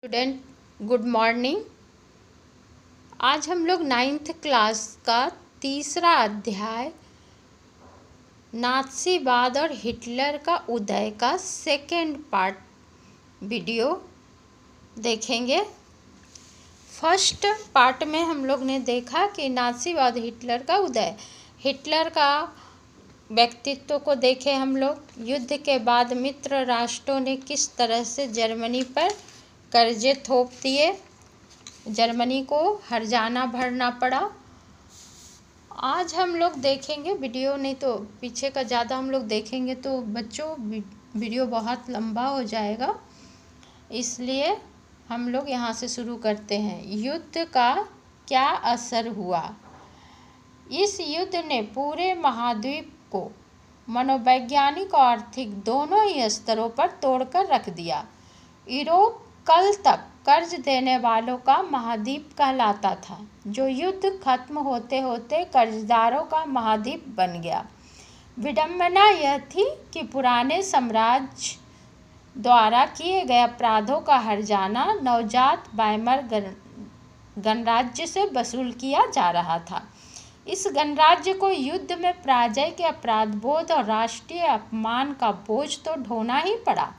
Student, good morning. आज हम लोग 9th क्लास का तीसरा अध्याय नाज़ीवाद और हिटलर का उदय का सेकेंड पार्ट वीडियो देखेंगे। फर्स्ट पार्ट में हम लोग ने देखा कि नाज़ीवाद हिटलर का उदय, हिटलर का व्यक्तित्व को देखे हम लोग। युद्ध के बाद मित्र राष्ट्रों ने किस तरह से जर्मनी पर कर्जे थोप दिए, जर्मनी को हर्जाना भरना पड़ा। आज हम लोग देखेंगे वीडियो, नहीं तो पीछे का ज़्यादा हम लोग देखेंगे तो बच्चों वीडियो बहुत लंबा हो जाएगा, इसलिए हम लोग यहाँ से शुरू करते हैं। युद्ध का क्या असर हुआ? इस युद्ध ने पूरे महाद्वीप को मनोवैज्ञानिक और आर्थिक दोनों ही स्तरों पर तोड़कर रख दिया। यूरोप कल तक कर्ज देने वालों का महाद्वीप कहलाता था, जो युद्ध खत्म होते होते कर्जदारों का महाद्वीप बन गया। विडंबना यह थी कि पुराने साम्राज्य द्वारा किए गए अपराधों का हर्जाना नवजात वाइमर गणराज्य से वसूल किया जा रहा था। इस गणराज्य को युद्ध में पराजय के अपराध बोध और राष्ट्रीय अपमान का बोझ तो ढोना ही पड़ा।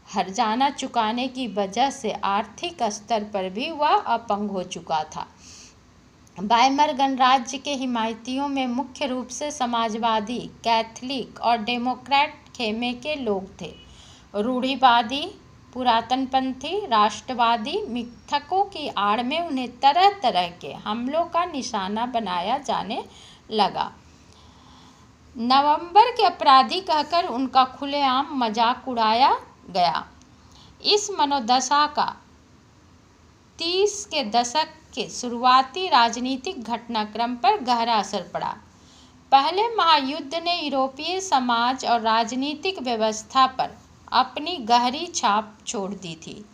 हर्जाना चुकाने की वजह से आर्थिक स्तर पर भी वह अपंग हो चुका था। वाइमर गणराज्य के हिमायतियों में मुख्य रूप से समाजवादी, कैथोलिक और डेमोक्रेट खेमे के लोग थे। रूढ़िवादी, पुरातनपंथी, राष्ट्रवादी मिथकों की आड़ में उन्हें तरह तरह के हमलों का निशाना बनाया जाने लगा। नवंबर के अपराधी कहकर उनका खुलेआम मजाक उड़ाया गया। इस मनोदशा का 30 के दशक के शुरुआती राजनीतिक घटनाक्रम पर गहरा असर पड़ा। पहले महायुद्ध ने यूरोपीय समाज और राजनीतिक व्यवस्था पर अपनी गहरी छाप छोड़ दी थी।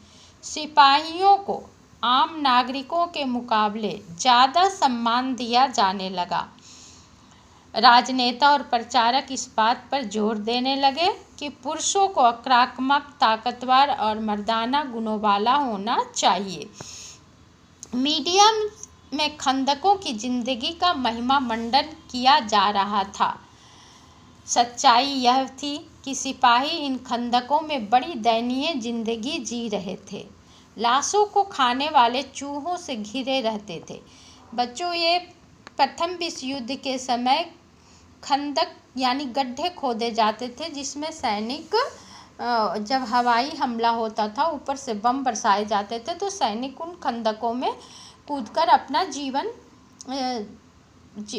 सिपाहियों को आम नागरिकों के मुकाबले ज़्यादा सम्मान दिया जाने लगा। राजनेता और प्रचारक इस बात पर जोर देने लगे कि पुरुषों को आक्रामक, ताकतवर और मर्दाना गुणों वाला होना चाहिए। मीडिया में खंदकों की जिंदगी का महिमा मंडन किया जा रहा था। सच्चाई यह थी कि सिपाही इन खंदकों में बड़ी दयनीय जिंदगी जी रहे थे। लाशों को खाने वाले चूहों से घिरे रहते थे। बच्चों, ये प्रथम विश्व युद्ध के समय खंदक यानी गड्ढे खोदे जाते थे, जिसमें सैनिक जब हवाई हमला होता था, ऊपर से बम बरसाए जाते थे, तो सैनिक उन खंदकों में कूदकर अपना जीवन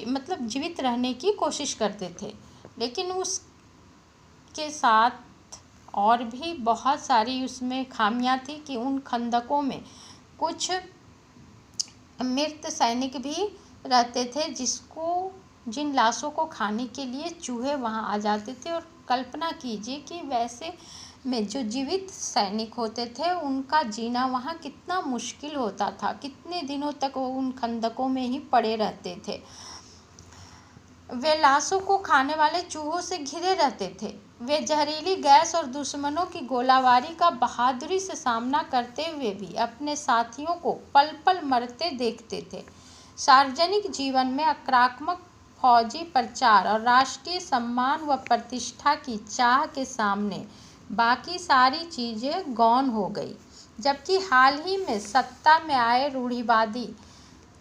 मतलब जीवित रहने की कोशिश करते थे। लेकिन उसके साथ और भी बहुत सारी उसमें खामियां थी कि उन खंदकों में कुछ मृत सैनिक भी रहते थे, जिन लाशों को खाने के लिए चूहे वहां आ जाते थे। और कल्पना कीजिए कि वैसे में जो जीवित सैनिक होते थे, उनका जीना वहां कितना मुश्किल होता था। कितने दिनों तक वो उन खंदकों में ही पड़े रहते थे। वे लाशों को खाने वाले चूहों से घिरे रहते थे। वे जहरीली गैस और दुश्मनों की गोलाबारी का बहादुरी से सामना करते हुए भी अपने साथियों को पल पल मरते देखते थे। सार्वजनिक जीवन में आक्रामक फौजी प्रचार और राष्ट्रीय सम्मान व प्रतिष्ठा की चाह के सामने बाकी सारी चीज़ें गौण हो गई। जबकि हाल ही में सत्ता में आए रूढ़िवादी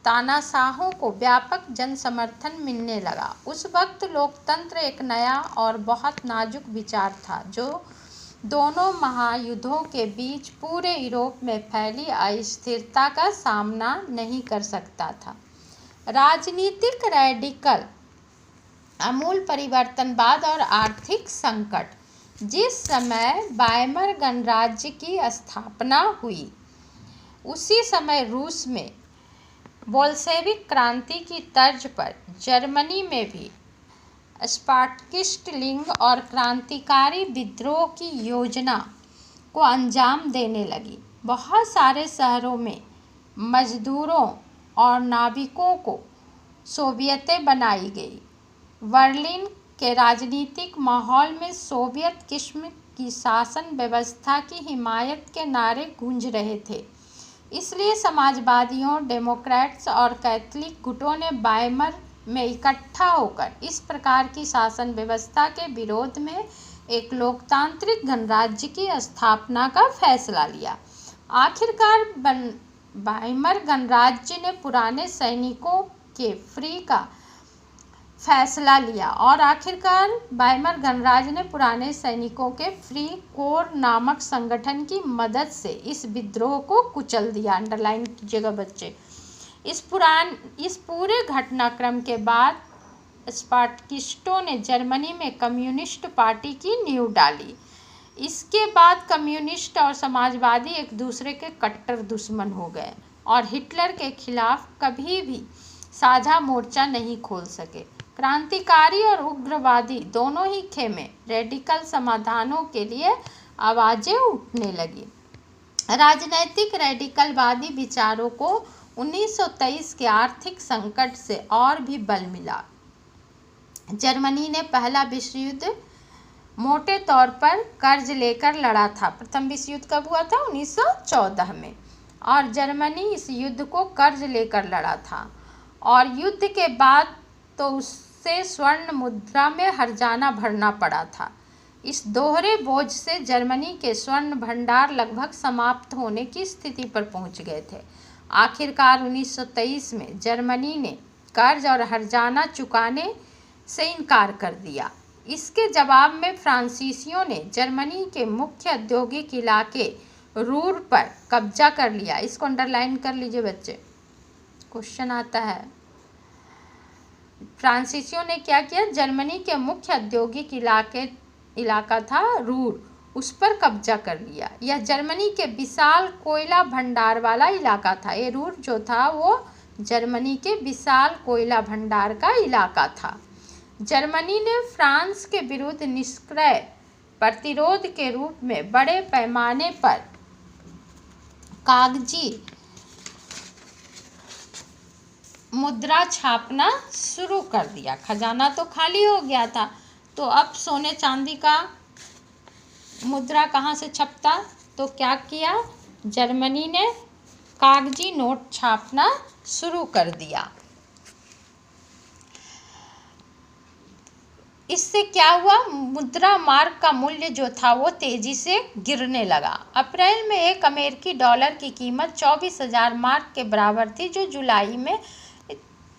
तानाशाहों को व्यापक जनसमर्थन मिलने लगा। उस वक्त लोकतंत्र एक नया और बहुत नाजुक विचार था, जो दोनों महायुद्धों के बीच पूरे यूरोप में फैली अस्थिरता का सामना नहीं कर सकता था। राजनीतिक रैडिकल, आमूल परिवर्तनवाद और आर्थिक संकट। जिस समय वाइमर गणराज्य की स्थापना हुई, उसी समय रूस में बोल्शेविक क्रांति की तर्ज पर जर्मनी में भी स्पार्टकिस्ट लीग और क्रांतिकारी विद्रोह की योजना को अंजाम देने लगी। बहुत सारे शहरों में मजदूरों और नाविकों को सोवियतें बनाई गई। बर्लिन के राजनीतिक माहौल में सोवियत किस्म की शासन व्यवस्था की हिमायत के नारे गूंज रहे थे। इसलिए समाजवादियों, डेमोक्रेट्स और कैथोलिक गुटों ने वाइमर में इकट्ठा होकर इस प्रकार की शासन व्यवस्था के विरोध में एक लोकतांत्रिक गणराज्य की स्थापना का फैसला लिया। आखिरकार वाइमर गणराज्य ने पुराने सैनिकों के फ्री का फैसला लिया और आखिरकार वाइमर गणराज्य ने पुराने सैनिकों के फ्री कोर नामक संगठन की मदद से इस विद्रोह को कुचल दिया। अंडरलाइन कीजिएगा बच्चे। इस पूरे घटनाक्रम के बाद स्पार्टकिस्टों ने जर्मनी में कम्युनिस्ट पार्टी की नींव डाली। इसके बाद कम्युनिस्ट और समाजवादी एक दूसरे के कट्टर दुश्मन हो गए और हिटलर के खिलाफ कभी भी साझा मोर्चा नहीं खोल सके। क्रांतिकारी और उग्रवादी दोनों ही खेमे रेडिकल समाधानों के लिए आवाजें उठने लगी। राजनैतिक रेडिकलवादी विचारों को 1923 के आर्थिक संकट से और भी बल मिला। जर्मनी ने पहला विश्व युद्ध मोटे तौर पर कर्ज लेकर लड़ा था। प्रथम विश्व युद्ध कब हुआ था? 1914 में, और जर्मनी इस युद्ध को कर्ज लेकर लड़ा था और युद्ध के बाद तो उससे स्वर्ण मुद्रा में हर्जाना भरना पड़ा था। इस दोहरे बोझ से जर्मनी के स्वर्ण भंडार लगभग समाप्त होने की स्थिति पर पहुंच गए थे। आखिरकार 1923 में जर्मनी ने कर्ज और हर्जाना चुकाने से इनकार कर दिया। इसके जवाब में फ्रांसीसियों ने जर्मनी के मुख्य औद्योगिक इलाके रूर पर कब्जा कर लिया। इसको अंडरलाइन कर लीजिए बच्चे, क्वेश्चन आता है। फ्रांसीसियों ने क्या किया? जर्मनी के मुख्य औद्योगिक इलाका था रूर, उस पर कब्जा कर लिया। यह जर्मनी के विशाल कोयला भंडार वाला इलाका था। ये रूर जो था वो जर्मनी के विशाल कोयला भंडार का इलाका था। जर्मनी ने फ्रांस के विरुद्ध निष्क्रिय प्रतिरोध के रूप में बड़े पैमाने पर कागजी मुद्रा छापना शुरू कर दिया। खजाना तो खाली हो गया था, तो अब सोने चांदी का मुद्रा कहाँ से छपता? तो क्या किया? जर्मनी ने कागजी नोट छापना शुरू कर दिया। इससे क्या हुआ? मुद्रा मार्क का मूल्य जो था वो तेजी से गिरने लगा। अप्रैल में एक अमेरिकी डॉलर की कीमत 24,000 मार्क के बराबर थी, जो जुलाई में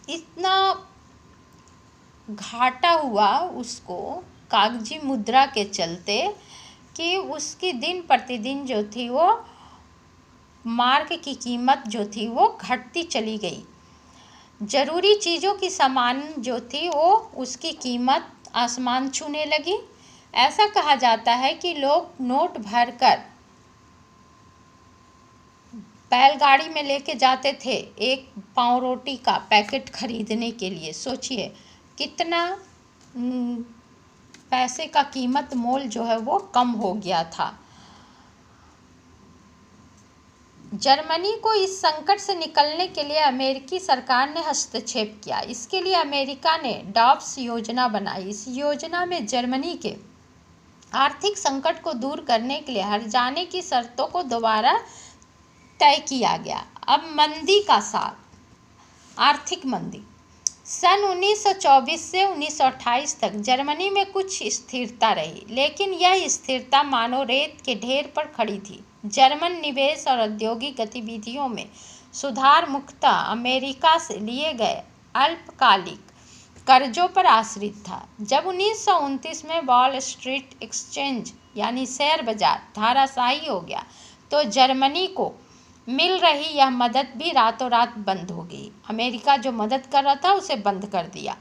इतना घाटा हुआ उसको कागजी मुद्रा के चलते कि उसकी दिन प्रतिदिन जो थी वो मार्क की कीमत जो थी वो घटती चली गई। जरूरी चीज़ों की सामान जो थी वो उसकी कीमत आसमान छूने लगी। ऐसा कहा जाता है कि लोग नोट भरकर बैलगाड़ी में लेके जाते थे एक पाव रोटी का पैकेट खरीदने के लिए। सोचिए कितना पैसे का कीमत मोल जो है वो कम हो गया था। जर्मनी को इस संकट से निकलने के लिए अमेरिकी सरकार ने हस्तक्षेप किया। इसके लिए अमेरिका ने डॉब्स योजना बनाई। इस योजना में जर्मनी के आर्थिक संकट को दूर करने के लिए हर्जाने की शर्तों को दोबारा तय किया गया। अब मंदी का साल, आर्थिक मंदी। सन 1924 से 1928 तक जर्मनी में कुछ स्थिरता रही, लेकिन यह स्थिरता मानो रेत के ढेर पर खड़ी थी। जर्मन निवेश और औद्योगिक गतिविधियों में सुधार मुख्यतः अमेरिका से लिए गए अल्पकालिक कर्जों पर आश्रित था। जब 1929 में वॉल स्ट्रीट एक्सचेंज यानी शेयर बाजार धराशायी हो गया, तो जर्मनी को मिल रही यह मदद भी रातों रात बंद हो गई। अमेरिका जो मदद कर रहा था उसे बंद कर दिया।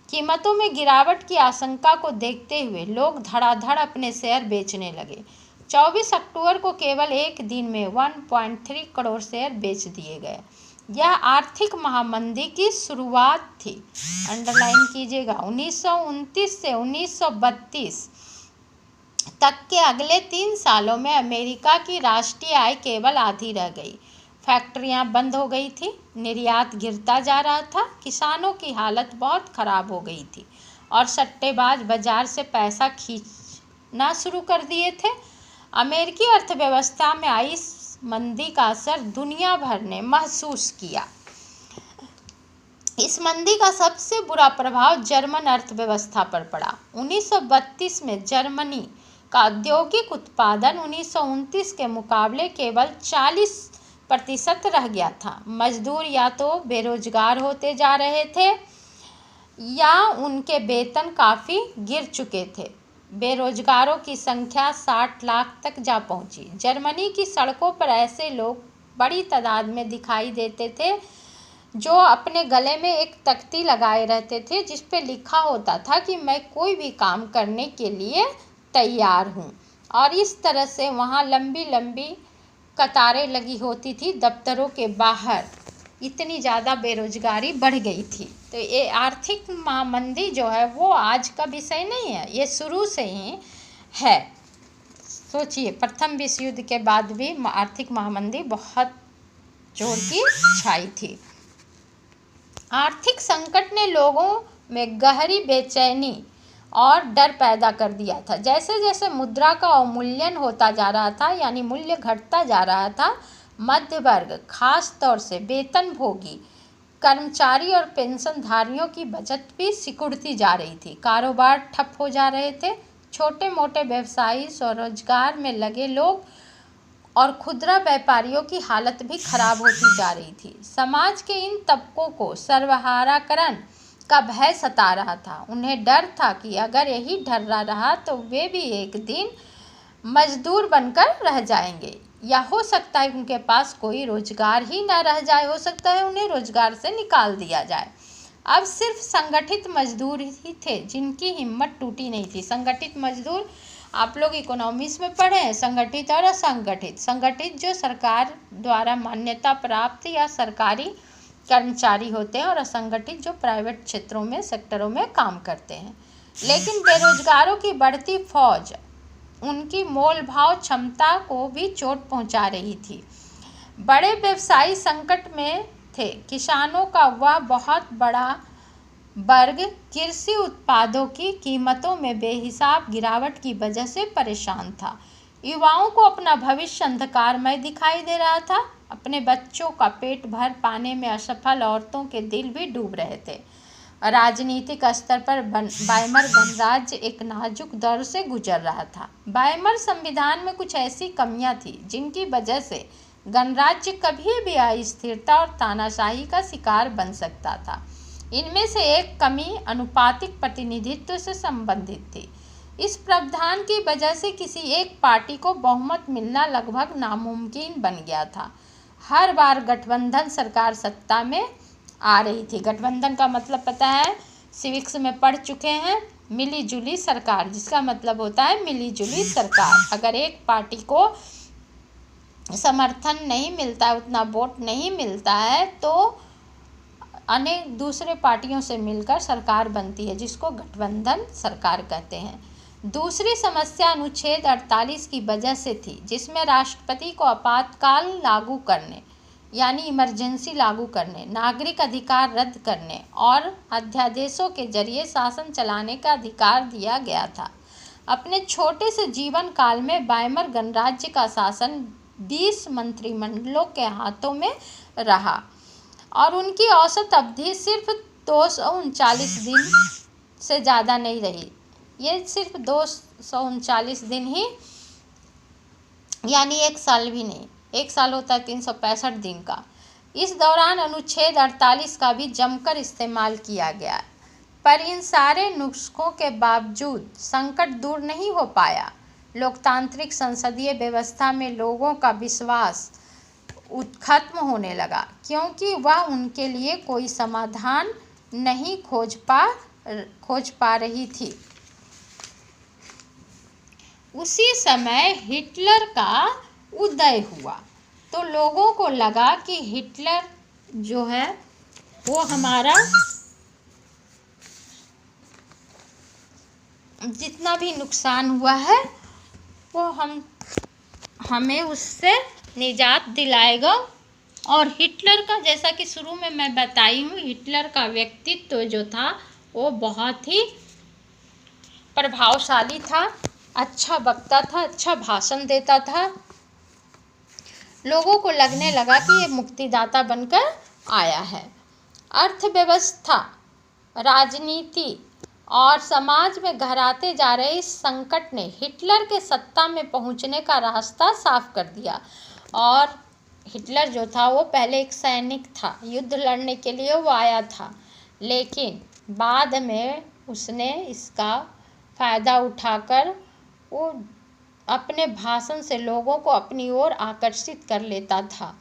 कीमतों में गिरावट की आशंका को देखते हुए लोग धड़ाधड़ अपने शेयर बेचने लगे। 24 अक्टूबर को केवल एक दिन में 1.3 करोड़ शेयर बेच दिए गए। यह आर्थिक महामंदी की शुरुआत थी। अंडरलाइन कीजिएगा। 1929 से 1932 तक के अगले 3 सालों में अमेरिका की राष्ट्रीय आय केवल आधी रह गई। फैक्ट्रियां बंद हो गई थी, निर्यात गिरता जा रहा था, किसानों की हालत बहुत खराब हो गई थी और सट्टेबाज बाजार से पैसा खींचना शुरू कर दिए थे। अमेरिकी अर्थव्यवस्था में आई मंदी का असर दुनिया भर ने महसूस किया। इस मंदी का सबसे बुरा प्रभाव जर्मन अर्थव्यवस्था पर पड़ा। 1932 में जर्मनी का औद्योगिक उत्पादन 1929 के मुकाबले केवल 40% रह गया था। मजदूर या तो बेरोजगार होते जा रहे थे या उनके वेतन काफ़ी गिर चुके थे। बेरोजगारों की संख्या 60 लाख तक जा पहुंची। जर्मनी की सड़कों पर ऐसे लोग बड़ी तादाद में दिखाई देते थे जो अपने गले में एक तख्ती लगाए रहते थे जिस पे लिखा होता था कि मैं कोई भी काम करने के लिए तैयार हूँ। और इस तरह से वहाँ लंबी लंबी कतारें लगी होती थी दफ्तरों के बाहर। इतनी ज़्यादा बेरोजगारी बढ़ गई थी। तो ये आर्थिक महामंदी जो है वो आज का विषय नहीं है, ये शुरू से ही है। सोचिए, प्रथम विश्व युद्ध के बाद भी आर्थिक महामंदी बहुत जोर की छाई थी। आर्थिक संकट ने लोगों में गहरी बेचैनी और डर पैदा कर दिया था। जैसे जैसे मुद्रा का अवमूल्यन होता जा रहा था, यानी मूल्य घटता जा रहा था, मध्य वर्ग, खास तौर से वेतनभोगी कर्मचारी और पेंशनधारियों की बचत भी सिकुड़ती जा रही थी। कारोबार ठप हो जा रहे थे। छोटे मोटे व्यवसायी, स्वरोजगार में लगे लोग और खुदरा व्यापारियों की हालत भी खराब होती जा रही थी। समाज के इन तबकों को सर्वहाराकरण का भय सता रहा था। उन्हें डर था कि अगर यही ढर्रा रहा तो वे भी एक दिन मजदूर बनकर रह जाएंगे, या हो सकता है उनके पास कोई रोजगार ही न रह जाए, हो सकता है उन्हें रोजगार से निकाल दिया जाए। अब सिर्फ संगठित मजदूर ही थे जिनकी हिम्मत टूटी नहीं थी। संगठित मजदूर, आप लोग इकोनॉमिक्स में पढ़े हैं, संगठित और असंगठित। संगठित जो सरकार द्वारा मान्यता प्राप्त या सरकारी कर्मचारी होते हैं, और असंगठित जो प्राइवेट क्षेत्रों में, सेक्टरों में काम करते हैं। लेकिन बेरोजगारों की बढ़ती फौज उनकी मोल भाव क्षमता को भी चोट पहुंचा रही थी। बड़े व्यवसायी संकट में थे। किसानों का वह बहुत बड़ा वर्ग कृषि उत्पादों की कीमतों में बेहिसाब गिरावट की वजह से परेशान था। युवाओं को अपना भविष्य अंधकारमय दिखाई दे रहा था। अपने बच्चों का पेट भर पाने में असफल औरतों के दिल भी डूब रहे थे। राजनीतिक स्तर पर वाइमर गणराज्य एक नाजुक दौर से गुजर रहा था। वाइमर संविधान में कुछ ऐसी कमियां थी जिनकी वजह से गणराज्य कभी भी अस्थिरता और तानाशाही का शिकार बन सकता था। इनमें से एक कमी अनुपातिक प्रतिनिधित्व से संबंधित थी। इस प्रावधान की वजह से किसी एक पार्टी को बहुमत मिलना लगभग नामुमकिन बन गया था। हर बार गठबंधन सरकार सत्ता में आ रही थी। गठबंधन का मतलब पता है, सिविक्स में पढ़ चुके हैं, मिली जुली सरकार, जिसका मतलब होता है मिली जुली सरकार। अगर एक पार्टी को समर्थन नहीं मिलता है, उतना वोट नहीं मिलता है, तो अनेक दूसरे पार्टियों से मिलकर सरकार बनती है, जिसको गठबंधन सरकार कहते हैं। दूसरी समस्या अनुच्छेद 48 की वजह से थी, जिसमें राष्ट्रपति को आपातकाल लागू करने यानी इमरजेंसी लागू करने, नागरिक अधिकार रद्द करने और अध्यादेशों के जरिए शासन चलाने का अधिकार दिया गया था। अपने छोटे से जीवन काल में वाइमर गणराज्य का शासन 20 मंत्रिमंडलों के हाथों में रहा और उनकी औसत अवधि सिर्फ 239 दिन से ज़्यादा नहीं रही। ये सिर्फ 239 दिन ही, यानी एक साल भी नहीं। एक साल होता है 365 दिन का। इस दौरान अनुच्छेद 48 का भी जमकर इस्तेमाल किया गया, पर इन सारे नुस्खों के बावजूद संकट दूर नहीं हो पाया। लोकतांत्रिक संसदीय व्यवस्था में लोगों का विश्वास खत्म होने लगा, क्योंकि वह उनके लिए कोई समाधान नहीं खोज पा रही थी। उसी समय हिटलर का उदय हुआ, तो लोगों को लगा कि हिटलर जो है वो हमारा जितना भी नुकसान हुआ है वो हमें उससे निजात दिलाएगा। और हिटलर का, जैसा कि शुरू में मैं बताई हूँ, हिटलर का व्यक्तित्व जो था वो बहुत ही प्रभावशाली था, अच्छा वक्ता था, अच्छा भाषण देता था। लोगों को लगने लगा कि ये मुक्तिदाता बनकर आया है। अर्थव्यवस्था, राजनीति और समाज में गहराते जा रहे इस संकट ने हिटलर के सत्ता में पहुंचने का रास्ता साफ कर दिया। और हिटलर जो था वो पहले एक सैनिक था, युद्ध लड़ने के लिए वो आया था, लेकिन बाद में उसने इसका फ़ायदा उठाकर वो अपने भाषण से लोगों को अपनी ओर आकर्षित कर लेता था।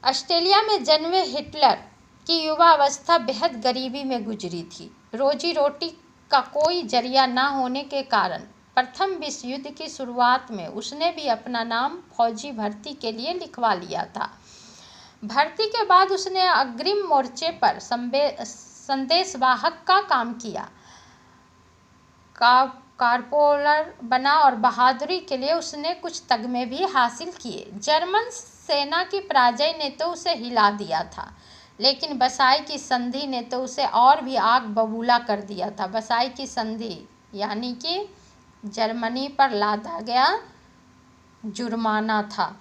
ऑस्ट्रेलिया में जन्मे हिटलर की युवावस्था बेहद गरीबी में गुजरी थी। रोजी रोटी का कोई जरिया न होने के कारण प्रथम विश्व युद्ध की शुरुआत में उसने भी अपना नाम फौजी भर्ती के लिए लिखवा लिया था। भर्ती के बाद उसने अग्रिम मोर्चे पर संदेशवाहक का काम किया, कारपोलर बना और बहादुरी के लिए उसने कुछ तगमे भी हासिल किए। जर्मन सेना की पराजय ने तो उसे हिला दिया था, लेकिन बसाई की संधि ने तो उसे और भी आग बबूला कर दिया था। बसाई की संधि यानी कि जर्मनी पर लादा गया जुर्माना था।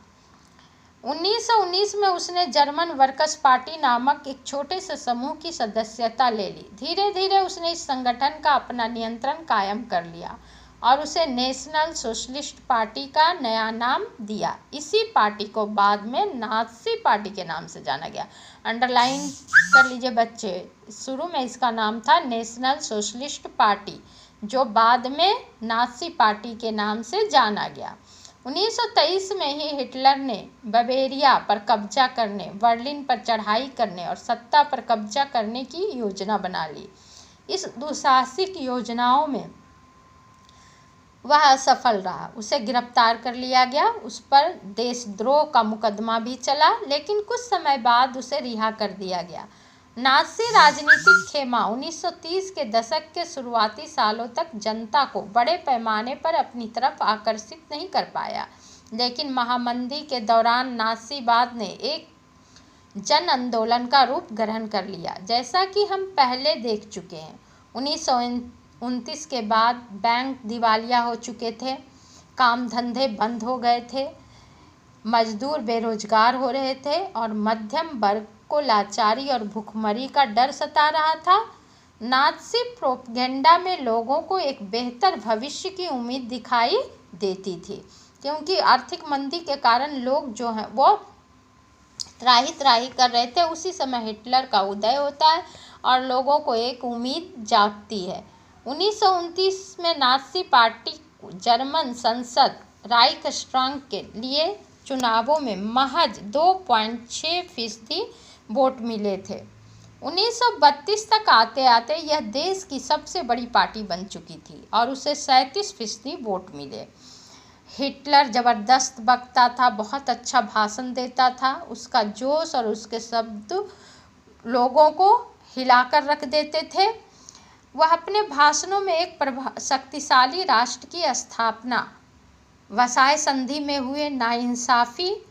1919 में उसने जर्मन वर्कर्स पार्टी नामक एक छोटे से समूह की सदस्यता ले ली। धीरे धीरे उसने इस संगठन का अपना नियंत्रण कायम कर लिया और उसे नेशनल सोशलिस्ट पार्टी का नया नाम दिया। इसी पार्टी को बाद में नाज़ी पार्टी के नाम से जाना गया। अंडरलाइन कर लीजिए बच्चे, शुरू में इसका नाम था नेशनल सोशलिस्ट पार्टी, जो बाद में नाज़ी पार्टी के नाम से जाना गया। 1923 में ही हिटलर ने बवेरिया पर कब्जा करने, बर्लिन पर चढ़ाई करने और सत्ता पर कब्जा करने की योजना बना ली। इस दुस्साहसिक योजनाओं में वह असफल रहा। उसे गिरफ्तार कर लिया गया, उस पर देशद्रोह का मुकदमा भी चला, लेकिन कुछ समय बाद उसे रिहा कर दिया गया। नाज़ी राजनीतिक खेमा 1930 के दशक के शुरुआती सालों तक जनता को बड़े पैमाने पर अपनी तरफ आकर्षित नहीं कर पाया, लेकिन महामंदी के दौरान नाज़ीवाद ने एक जन आंदोलन का रूप ग्रहण कर लिया, जैसा कि हम पहले देख चुके हैं। 1929 के बाद बैंक दिवालिया हो चुके थे, काम धंधे बंद हो गए थे, मजदूर बेरोजगार हो रहे थे और मध्यम वर्ग को लाचारी और भूखमरी का डर सता रहा था। नाज़ी प्रोपेगेंडा में लोगों को एक बेहतर भविष्य की उम्मीद दिखाई देती थी, क्योंकि आर्थिक मंदी के कारण लोग जो हैं वो त्राही कर रहे थे। उसी समय हिटलर का उदय होता है और लोगों को एक उम्मीद जागती है। 1929 में नाज़ी पार्टी को जर्मन संसद राइखस्टाग के लिए चुनावों में महज 2.6% वोट मिले थे। 1932 तक आते आते यह देश की सबसे बड़ी पार्टी बन चुकी थी और उसे 37% वोट मिले। हिटलर ज़बरदस्त वक्ता था, बहुत अच्छा भाषण देता था। उसका जोश और उसके शब्द लोगों को हिलाकर रख देते थे। वह अपने भाषणों में एक शक्तिशाली राष्ट्र की स्थापना, वर्साय संधि में हुए नाइंसाफ़ी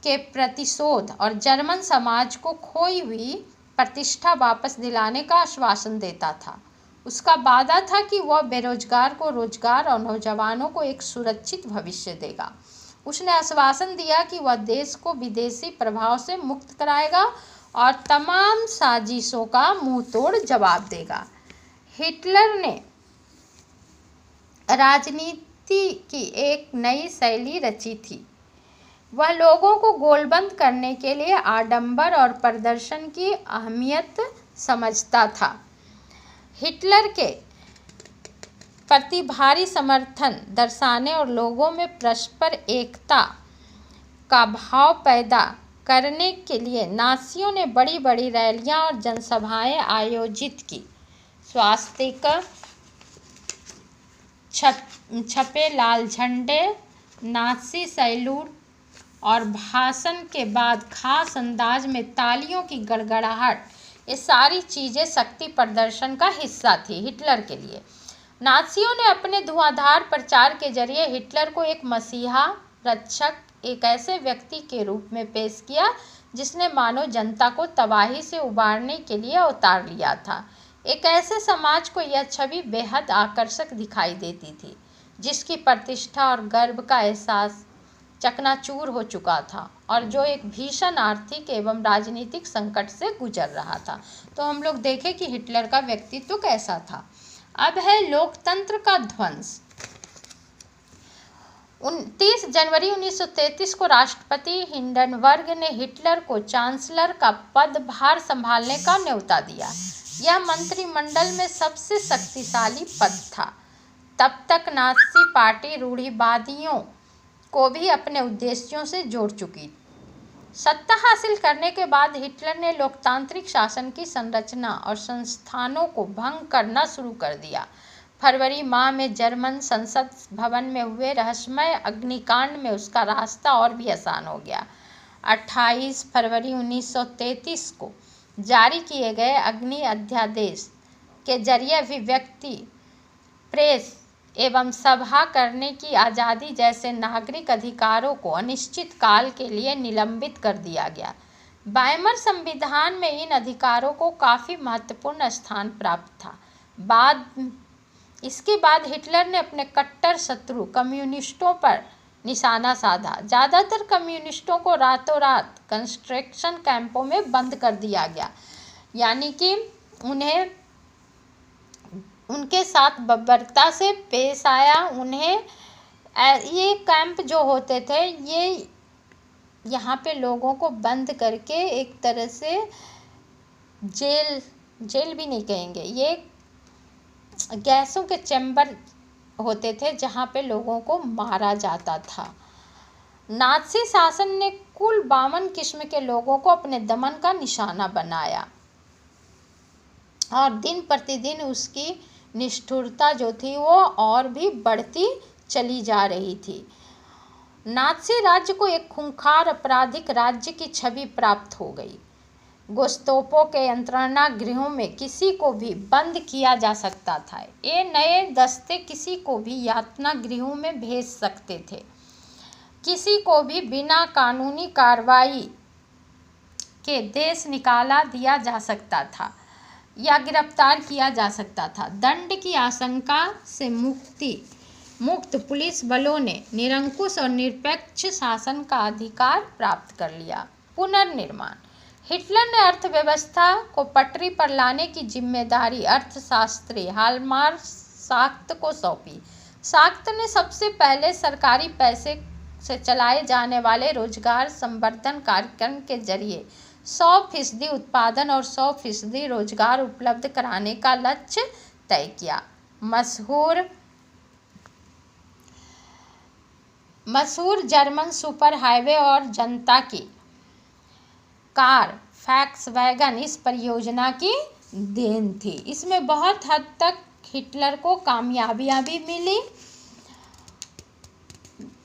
के प्रतिशोध और जर्मन समाज को खोई हुई प्रतिष्ठा वापस दिलाने का आश्वासन देता था। उसका वादा था कि वह बेरोजगार को रोजगार और नौजवानों को एक सुरक्षित भविष्य देगा। उसने आश्वासन दिया कि वह देश को विदेशी प्रभाव से मुक्त कराएगा और तमाम साजिशों का मुंहतोड़ जवाब देगा। हिटलर ने राजनीति की एक नई शैली रची थी। वह लोगों को गोलबंद करने के लिए आडंबर और प्रदर्शन की अहमियत समझता था। हिटलर के प्रति भारी समर्थन दर्शाने और लोगों में परस्पर एकता का भाव पैदा करने के लिए नाज़ियों ने बड़ी बड़ी रैलियां और जनसभाएं आयोजित की। स्वास्तिक, छपे लाल झंडे, नाज़ी सैल्यूट और भाषण के बाद खास अंदाज में तालियों की गड़गड़ाहट, ये सारी चीज़ें शक्ति प्रदर्शन का हिस्सा थी हिटलर के लिए। नाज़ियों ने अपने धुआंधार प्रचार के जरिए हिटलर को एक मसीहा रक्षक, एक ऐसे व्यक्ति के रूप में पेश किया जिसने मानव जनता को तबाही से उबारने के लिए उतार लिया था। एक ऐसे समाज को यह छवि बेहद आकर्षक दिखाई देती थी, जिसकी प्रतिष्ठा और गर्व का एहसास चकनाचूर हो चुका था और जो एक भीषण आर्थिक एवं राजनीतिक संकट से गुजर रहा था। तो हम लोग देखें कि हिटलर का व्यक्तित्व कैसा था। अब है लोकतंत्र का ध्वंस। 29 जनवरी 1933 को राष्ट्रपति हिंडनबर्ग ने हिटलर को चांसलर का पदभार संभालने का न्योता दिया। यह मंत्रिमंडल में सबसे शक्तिशाली पद था। तब तक नाज़ी पार्टी रूढ़िवादियों को भी अपने उद्देश्यों से जोड़ चुकी। सत्ता हासिल करने के बाद हिटलर ने लोकतांत्रिक शासन की संरचना और संस्थानों को भंग करना शुरू कर दिया। फरवरी माह में जर्मन संसद भवन में हुए रहस्यमय अग्निकांड में उसका रास्ता और भी आसान हो गया। 28 फरवरी 1933 को जारी किए गए अग्नि अध्यादेश के जरिए अभिव्यक्ति, प्रेस एवं सभा करने की आज़ादी जैसे नागरिक अधिकारों को अनिश्चित काल के लिए निलंबित कर दिया गया। वाइमर संविधान में इन अधिकारों को काफ़ी महत्वपूर्ण स्थान प्राप्त था। इसके बाद हिटलर ने अपने कट्टर शत्रु कम्युनिस्टों पर निशाना साधा। ज़्यादातर कम्युनिस्टों को रातों रात कंसंट्रेशन कैंपों में बंद कर दिया गया, यानी कि उन्हें उनके साथ बर्बरता से पेश आया। उन्हें ये कैंप जो होते थे, ये यहाँ पे लोगों को बंद करके एक तरह से जेल भी नहीं कहेंगे, ये गैसों के चैम्बर होते थे जहाँ पे लोगों को मारा जाता था। नाज़ी शासन ने कुल 52 किस्म के लोगों को अपने दमन का निशाना बनाया और दिन प्रतिदिन उसकी निष्ठुरता जो थी वो और भी बढ़ती चली जा रही थी। नाज़ी राज्य को एक खूंखार आपराधिक राज्य की छवि प्राप्त हो गई। गेस्टापो के यंत्रणा गृहों में किसी को भी बंद किया जा सकता था। ये नए दस्ते किसी को भी यातना गृहों में भेज सकते थे। किसी को भी बिना कानूनी कार्रवाई के देश निकाला दिया जा सकता था या गिरफ्तार किया जा सकता था। दंड की आशंका से मुक्त पुलिस बलों ने निरंकुश और निरपेक्ष शासन का अधिकार प्राप्त कर लिया। पुनर्निर्माण। हिटलर ने अर्थव्यवस्था को पटरी पर लाने की जिम्मेदारी अर्थशास्त्री हालमार शाक्त को सौंपी। शाक्त ने सबसे पहले सरकारी पैसे से चलाए जाने वाले रोजगार संवर्धन कार्यक्रम के जरिए 100% उत्पादन और 100% रोजगार उपलब्ध कराने का लक्ष्य तय किया। मशहूर जर्मन सुपर हाईवे और जनता की कार फॉक्सवैगन इस परियोजना की देन थी। इसमें बहुत हद तक हिटलर को कामयाबियां भी मिली।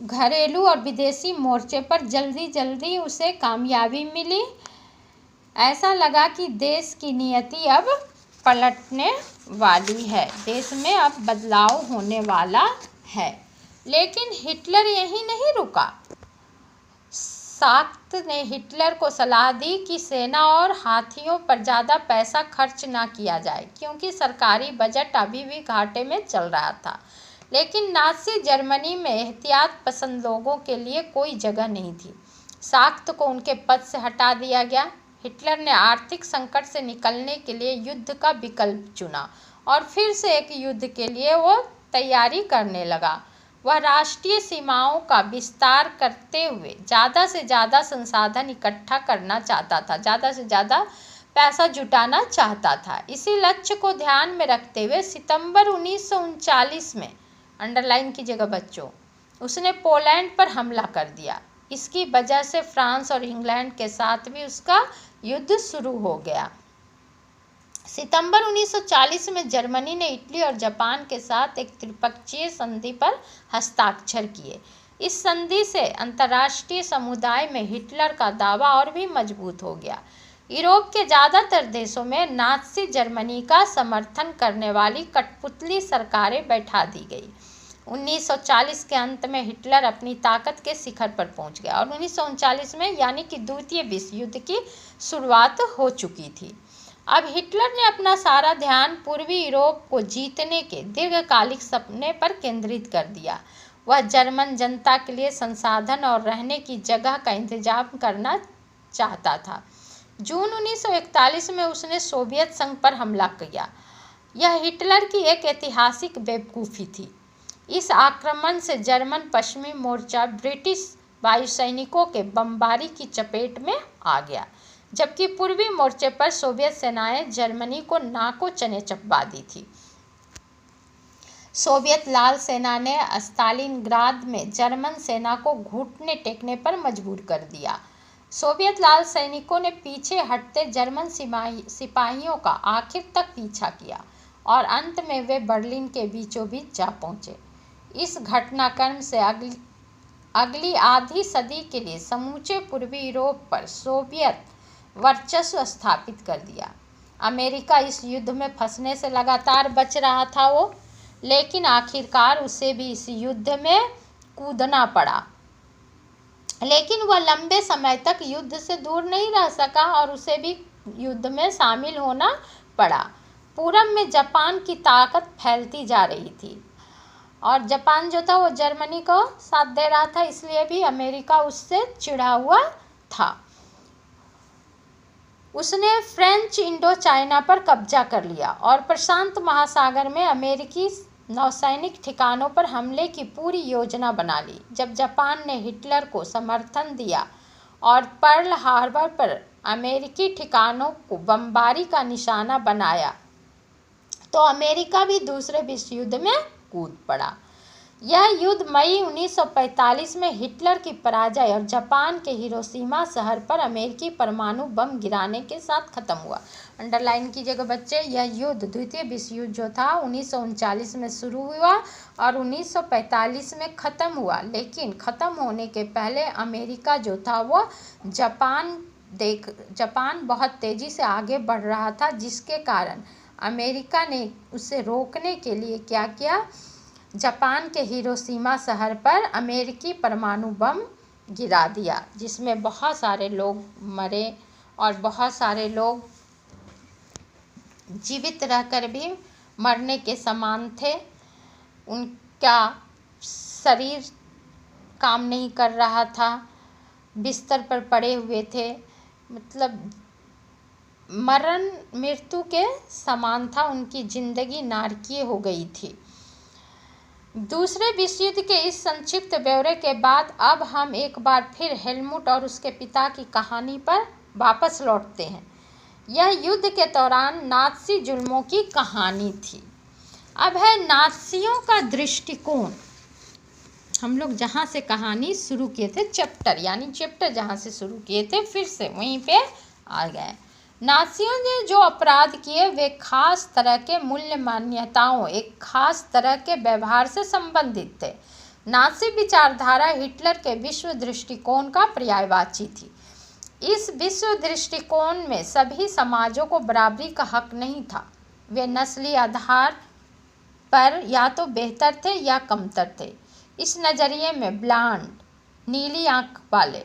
घरेलू और विदेशी मोर्चे पर जल्दी उसे कामयाबी मिली। ऐसा लगा कि देश की नियति अब पलटने वाली है, देश में अब बदलाव होने वाला है। लेकिन हिटलर यहीं नहीं रुका। शाक्त ने हिटलर को सलाह दी कि सेना और हाथियों पर ज़्यादा पैसा खर्च ना किया जाए, क्योंकि सरकारी बजट अभी भी घाटे में चल रहा था। लेकिन नाज़ी जर्मनी में एहतियात पसंद लोगों के लिए कोई जगह नहीं थी। शाक्त को उनके पद से हटा दिया गया। हिटलर ने आर्थिक संकट से निकलने के लिए युद्ध का विकल्प चुना और फिर से एक युद्ध के लिए वो तैयारी करने लगा। वह राष्ट्रीय सीमाओं का विस्तार करते हुए ज़्यादा से ज़्यादा संसाधन इकट्ठा करना चाहता था, ज़्यादा से ज़्यादा पैसा जुटाना चाहता था। इसी लक्ष्य को ध्यान में रखते हुए सितंबर 1939 में, अंडरलाइन की जगह बच्चों, उसने पोलैंड पर हमला कर दिया। इसकी वजह से फ्रांस और इंग्लैंड के साथ भी उसका युद्ध शुरू हो गया। सितंबर 1940 में जर्मनी ने इटली और जापान के साथ एक त्रिपक्षीय संधि पर हस्ताक्षर किए। इस संधि से अंतर्राष्ट्रीय समुदाय में हिटलर का दावा और भी मजबूत हो गया। यूरोप के ज़्यादातर देशों में नाज़ी जर्मनी का समर्थन करने वाली कठपुतली सरकारें बैठा दी गई। 1940 के अंत में हिटलर अपनी ताकत के शिखर पर पहुंच गया और 1939 में यानी कि द्वितीय विश्व युद्ध की शुरुआत हो चुकी थी। अब हिटलर ने अपना सारा ध्यान पूर्वी यूरोप को जीतने के दीर्घकालिक सपने पर केंद्रित कर दिया। वह जर्मन जनता के लिए संसाधन और रहने की जगह का इंतजाम करना चाहता था। जून 1941 में उसने सोवियत संघ पर हमला किया। यह हिटलर की एक ऐतिहासिक बेवकूफ़ी थी। इस आक्रमण से जर्मन पश्चिमी मोर्चा ब्रिटिश वायुसैनिकों के बमबारी की चपेट में आ गया, जबकि पूर्वी मोर्चे पर सोवियत सेनाएं जर्मनी को नाको चने चबा दी थी। सोवियत लाल सेना ने स्टालिनग्राद में जर्मन सेना को घुटने टेकने पर मजबूर कर दिया। सोवियत लाल सैनिकों ने पीछे हटते जर्मन सिपाहियों का आखिर तक पीछा किया और अंत में वे बर्लिन के बीचों बीच जा पहुंचे। इस घटनाक्रम से अगली आधी सदी के लिए समूचे पूर्वी यूरोप पर सोवियत वर्चस्व स्थापित कर दिया। अमेरिका इस युद्ध में फंसने से लगातार बच रहा था लेकिन आखिरकार उसे भी इस युद्ध में कूदना पड़ा। लेकिन वह लंबे समय तक युद्ध से दूर नहीं रह सका और उसे भी युद्ध में शामिल होना पड़ा। पूरब में जापान की ताकत फैलती जा रही थी और जापान जो था वो जर्मनी को साथ दे रहा था, इसलिए भी अमेरिका उससे चिढ़ा हुआ था। उसने फ्रेंच इंडो चाइना पर कब्जा कर लिया और प्रशांत महासागर में अमेरिकी नौसैनिक ठिकानों पर हमले की पूरी योजना बना ली। जब जापान ने हिटलर को समर्थन दिया और पर्ल हार्बर पर अमेरिकी ठिकानों को बमबारी का निशाना बनाया तो अमेरिका भी दूसरे विश्व युद्ध में कूद पड़ा। यह युद्ध मई 1945 में हिटलर की पराजय और जापान के हिरोशिमा शहर पर अमेरिकी परमाणु बम गिराने के साथ खत्म हुआ। अंडरलाइन कीजिएगा बच्चे, यह युद्ध द्वितीय विश्व युद्ध जो था 1939 में शुरू हुआ और 1945 में ख़त्म हुआ। लेकिन ख़त्म होने के पहले अमेरिका जो था वो जापान बहुत तेज़ी से आगे बढ़ रहा था, जिसके कारण अमेरिका ने उसे रोकने के लिए क्या किया, जापान के हिरोशिमा शहर पर अमेरिकी परमाणु बम गिरा दिया, जिसमें बहुत सारे लोग मरे और बहुत सारे लोग जीवित रहकर भी मरने के समान थे। उनका शरीर काम नहीं कर रहा था, बिस्तर पर पड़े हुए थे, मतलब मरण मृत्यु के समान था, उनकी जिंदगी नारकीय हो गई थी। दूसरे विश्व युद्ध के इस संक्षिप्त ब्यौरे के बाद अब हम एक बार फिर हेलमुट और उसके पिता की कहानी पर वापस लौटते हैं। यह युद्ध के दौरान नाज़ी जुल्मों की कहानी थी। अब है नाज़ियों का दृष्टिकोण। हम लोग जहाँ से कहानी शुरू किए थे, चैप्टर जहाँ से शुरू किए थे, फिर से वहीं पे आ गए। नाज़ियों ने जो अपराध किए वे खास तरह के मूल्य मान्यताओं, एक खास तरह के व्यवहार से संबंधित थे। नाज़ी विचारधारा हिटलर के विश्व दृष्टिकोण का पर्यायवाची थी। इस विश्व दृष्टिकोण में सभी समाजों को बराबरी का हक नहीं था। वे नस्ली आधार पर या तो बेहतर थे या कमतर थे। इस नज़रिए में ब्लॉन्ड, नीली आंख वाले,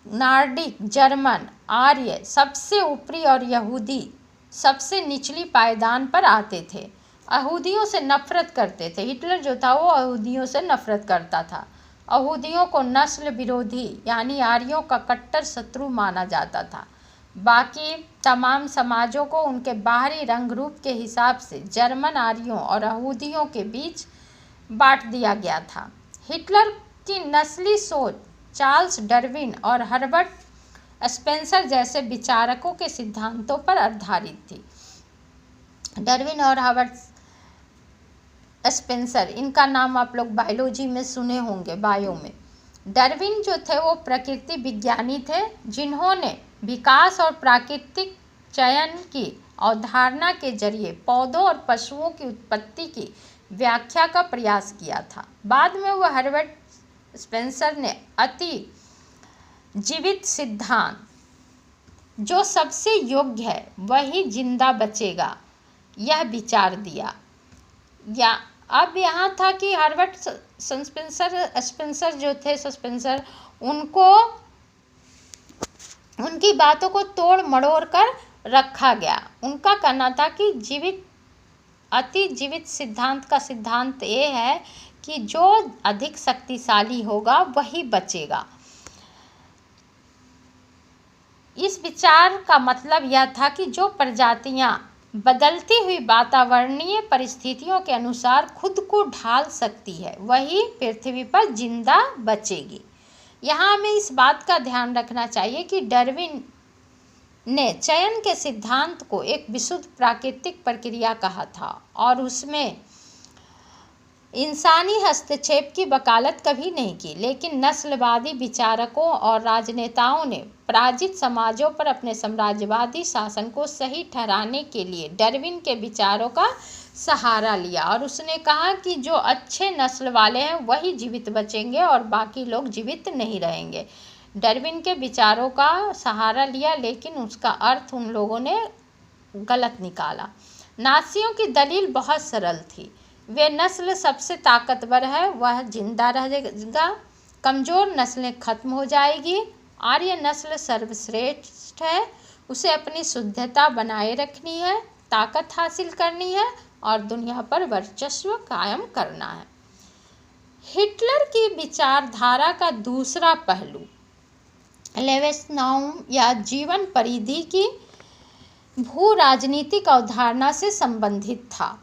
नार्डिक, जर्मन, आर्य सबसे ऊपरी और यहूदी सबसे निचली पायदान पर आते थे। यहूदियों से नफरत करते थे। हिटलर जो था वो यहूदियों से नफरत करता था। यहूदियों को नस्ल विरोधी यानी आर्यों का कट्टर शत्रु माना जाता था। बाकी तमाम समाजों को उनके बाहरी रंग रूप के हिसाब से जर्मन आर्यों और यहूदियों के बीच बांट दिया गया था। हिटलर की नस्ली सोच चार्ल्स डार्विन और हर्बर्ट स्पेंसर जैसे विचारकों के सिद्धांतों पर आधारित थी। डार्विन और हर्बर्ट स्पेंसर, इनका नाम आप लोग बायोलॉजी में सुने होंगे, बायो में। डार्विन जो थे वो प्रकृति विज्ञानी थे, जिन्होंने विकास और प्राकृतिक चयन की अवधारणा के जरिए पौधों और पशुओं की उत्पत्ति की व्याख्या का प्रयास किया था। बाद में वह हर्बर्ट स्पेंसर ने अति जीवित सिद्धांत, जो सबसे योग्य है वही जिंदा बचेगा, यह विचार दिया। या अब यहाँ था कि हर्बर्ट स्पेंसर जो थे, उनको उनकी बातों को तोड़ मड़ोड़ कर रखा गया। उनका कहना था कि अति जीवित सिद्धांत का सिद्धांत ये है कि जो अधिक शक्तिशाली होगा वही बचेगा। इस विचार का मतलब यह था कि जो प्रजातियां बदलती हुई वातावरणीय परिस्थितियों के अनुसार खुद को ढाल सकती है वही पृथ्वी पर जिंदा बचेगी। यहाँ हमें इस बात का ध्यान रखना चाहिए कि डार्विन ने चयन के सिद्धांत को एक विशुद्ध प्राकृतिक प्रक्रिया कहा था और उसमें इंसानी हस्तक्षेप की वकालत कभी नहीं की, लेकिन नस्लवादी विचारकों और राजनेताओं ने पराजित समाजों पर अपने साम्राज्यवादी शासन को सही ठहराने के लिए डार्विन के विचारों का सहारा लिया और उसने कहा कि जो अच्छे नस्ल वाले हैं वही जीवित बचेंगे और बाकी लोग जीवित नहीं रहेंगे। डार्विन के विचारों का सहारा लिया, लेकिन उसका अर्थ उन लोगों ने गलत निकाला। नाज़ियों की दलील बहुत सरल थी। वे नस्ल सबसे ताकतवर है वह जिंदा रहेगा, कमज़ोर नस्लें खत्म हो जाएगी, आर्य नस्ल सर्वश्रेष्ठ है, उसे अपनी शुद्धता बनाए रखनी है, ताकत हासिल करनी है और दुनिया पर वर्चस्व कायम करना है। हिटलर की विचारधारा का दूसरा पहलू लेवेसनाउम या जीवन परिधि की भू राजनीतिक अवधारणा से संबंधित था।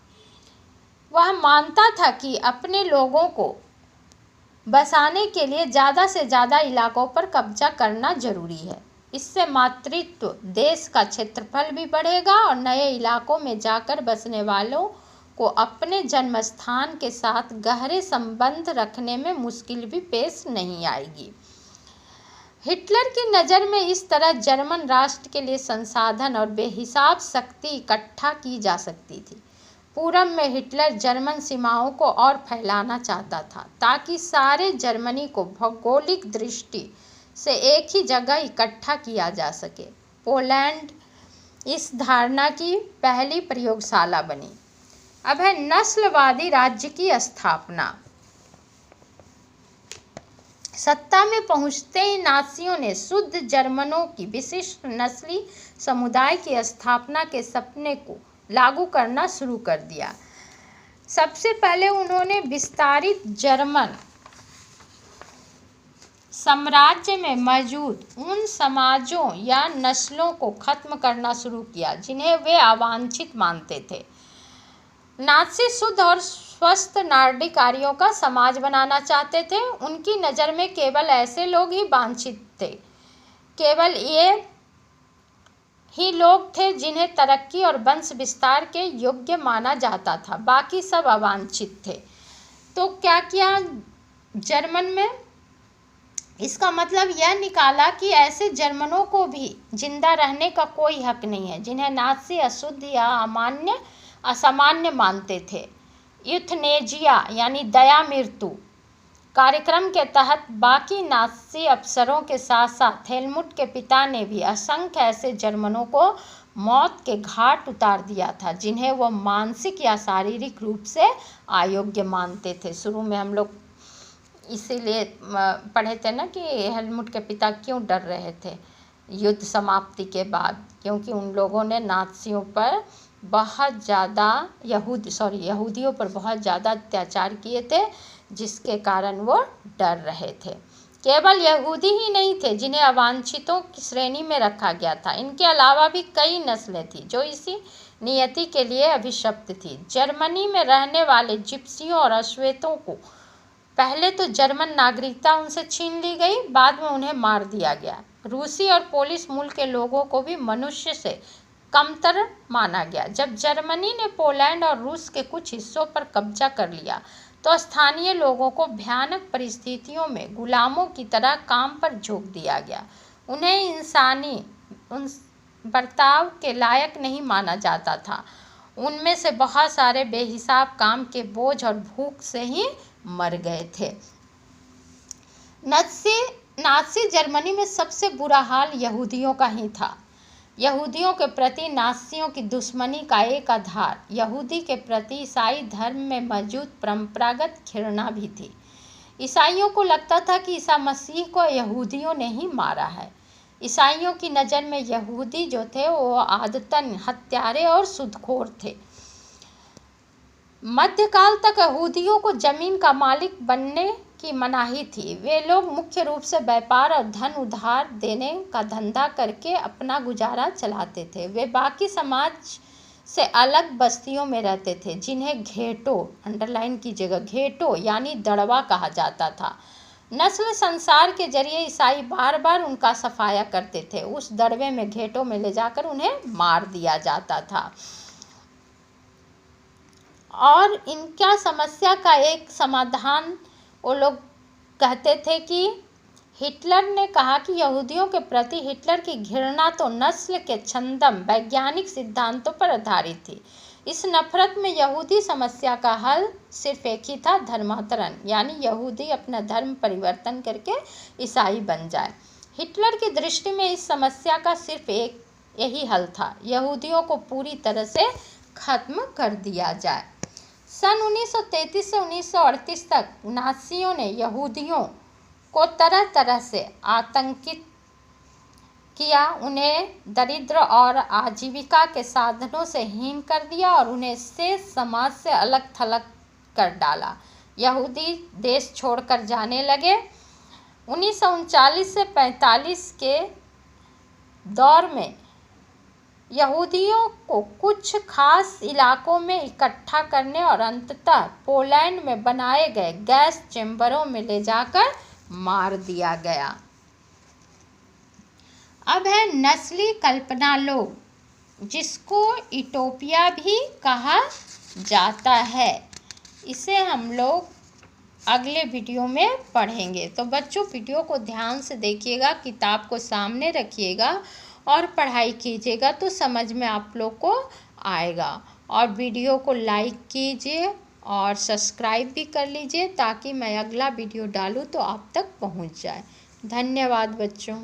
वह मानता था कि अपने लोगों को बसाने के लिए ज़्यादा से ज़्यादा इलाकों पर कब्जा करना जरूरी है। इससे मातृत्व देश का क्षेत्रफल भी बढ़ेगा और नए इलाकों में जाकर बसने वालों को अपने जन्म स्थान के साथ गहरे संबंध रखने में मुश्किल भी पेश नहीं आएगी। हिटलर की नज़र में इस तरह जर्मन राष्ट्र के लिए संसाधन और बेहिसाब शक्ति इकट्ठा की जा सकती थी। पूरब में हिटलर जर्मन सीमाओं को और फैलाना चाहता था ताकि सारे जर्मनी को भौगोलिक दृष्टि से एक ही जगह इकट्ठा किया जा सके। पोलैंड इस धारणा की पहली प्रयोगशाला बनी। अब है नस्लवादी राज्य की स्थापना। सत्ता में पहुंचते ही नाज़ियों ने शुद्ध जर्मनों की विशिष्ट नस्ली समुदाय की स्थापना के सपने को लागू करना शुरू कर दिया। सबसे पहले उन्होंने विस्तारित जर्मन साम्राज्य में मौजूद उन समाजों या नस्लों को खत्म करना शुरू किया जिन्हें वे अवांछित मानते थे। नाज़ी शुद्ध और स्वस्थ नार्डिक आर्यों का समाज बनाना चाहते थे। उनकी नज़र में केवल ऐसे लोग ही वांछित थे, केवल ये ही लोग थे जिन्हें तरक्की और वंश विस्तार के योग्य माना जाता था, बाकी सब अवांछित थे। तो क्या किया जर्मन में? इसका मतलब यह निकाला कि ऐसे जर्मनों को भी जिंदा रहने का कोई हक नहीं है जिन्हें नाज़ी अशुद्ध या असामान्य मानते थे। यूथनेजिया यानी दया मृत्यु कार्यक्रम के तहत बाकी नाज़ी अफसरों के साथ साथ हेलमुट के पिता ने भी असंख्य ऐसे जर्मनों को मौत के घाट उतार दिया था जिन्हें वह मानसिक या शारीरिक रूप से अयोग्य मानते थे। शुरू में हम लोग इसीलिए पढ़े थे ना कि हेलमुट के पिता क्यों डर रहे थे युद्ध समाप्ति के बाद, क्योंकि उन लोगों ने नाज़ियों पर बहुत ज़्यादा यहूदियों पर बहुत ज़्यादा अत्याचार किए थे, जिसके कारण वो डर रहे थे। केवल यहूदी ही नहीं थे जिन्हें अवांछितों की श्रेणी में रखा गया था, इनके अलावा भी कई नस्लें थीं जो इसी नियति के लिए अभिशप्त थी। जर्मनी में रहने वाले जिप्सियों और अश्वेतों को पहले तो जर्मन नागरिकता उनसे छीन ली गई, बाद में उन्हें मार दिया गया। रूसी और पोलिश मूल के लोगों को भी मनुष्य से कमतर माना गया। जब जर्मनी ने पोलैंड और रूस के कुछ हिस्सों पर कब्जा कर लिया तो स्थानीय लोगों को भयानक परिस्थितियों में गुलामों की तरह काम पर झोंक दिया गया। उन्हें इंसानी बर्ताव के लायक नहीं माना जाता था। उनमें से बहुत सारे बेहिसाब काम के बोझ और भूख से ही मर गए थे। नाज़ी जर्मनी में सबसे बुरा हाल यहूदियों का ही था। यहूदियों के प्रति नाज़ियों की दुश्मनी का एक आधार यहूदी के प्रति ईसाई धर्म में मौजूद परंपरागत घृणा भी थी। ईसाइयों को लगता था कि ईसा मसीह को यहूदियों ने ही मारा है। ईसाइयों की नज़र में यहूदी जो थे वो आदतन हत्यारे और सूदखोर थे। मध्यकाल तक यहूदियों को जमीन का मालिक बनने की मनाही थी। वे लोग मुख्य रूप से व्यापार और धन उधार देने का धंधा करके अपना गुजारा चलाते थे। वे बाकी समाज से अलग बस्तियों में रहते थे, जिन्हें घेटो, अंडरलाइन की जगह घेटो यानी दड़वा कहा जाता था। नस्ल संसार के जरिए ईसाई बार बार उनका सफाया करते थे। उस दड़वे में, घेटों में ले जाकर उन्हें मार दिया जाता था। और इनका समस्या का एक समाधान वो लोग कहते थे कि हिटलर ने कहा कि यहूदियों के प्रति हिटलर की घृणा तो नस्ल के छद्म वैज्ञानिक सिद्धांतों पर आधारित थी। इस नफरत में यहूदी समस्या का हल सिर्फ एक ही था, धर्मांतरण, यानी यहूदी अपना धर्म परिवर्तन करके ईसाई बन जाए। हिटलर की दृष्टि में इस समस्या का सिर्फ एक यही हल था, यहूदियों को पूरी तरह से खत्म कर दिया जाए। सन 1933 से 1938 तक नाज़ियों ने यहूदियों को तरह तरह से आतंकित किया, उन्हें दरिद्र और आजीविका के साधनों से हीन कर दिया और उन्हें शेष समाज से अलग थलग कर डाला। यहूदी देश छोड़कर जाने लगे। 1939 से 1945 के दौर में यहूदियों को कुछ खास इलाकों में इकट्ठा करने और अंततः पोलैंड में बनाए गए गैस चैम्बरों में ले जाकर मार दिया गया। अब है नस्ली कल्पना लोग, जिसको यूटोपिया भी कहा जाता है। इसे हम लोग अगले वीडियो में पढ़ेंगे। तो बच्चों, वीडियो को ध्यान से देखिएगा, किताब को सामने रखिएगा और पढ़ाई कीजिएगा, तो समझ में आप लोग को आएगा। और वीडियो को लाइक कीजिए और सब्सक्राइब भी कर लीजिए, ताकि मैं अगला वीडियो डालूँ तो आप तक पहुंच जाए। धन्यवाद बच्चों।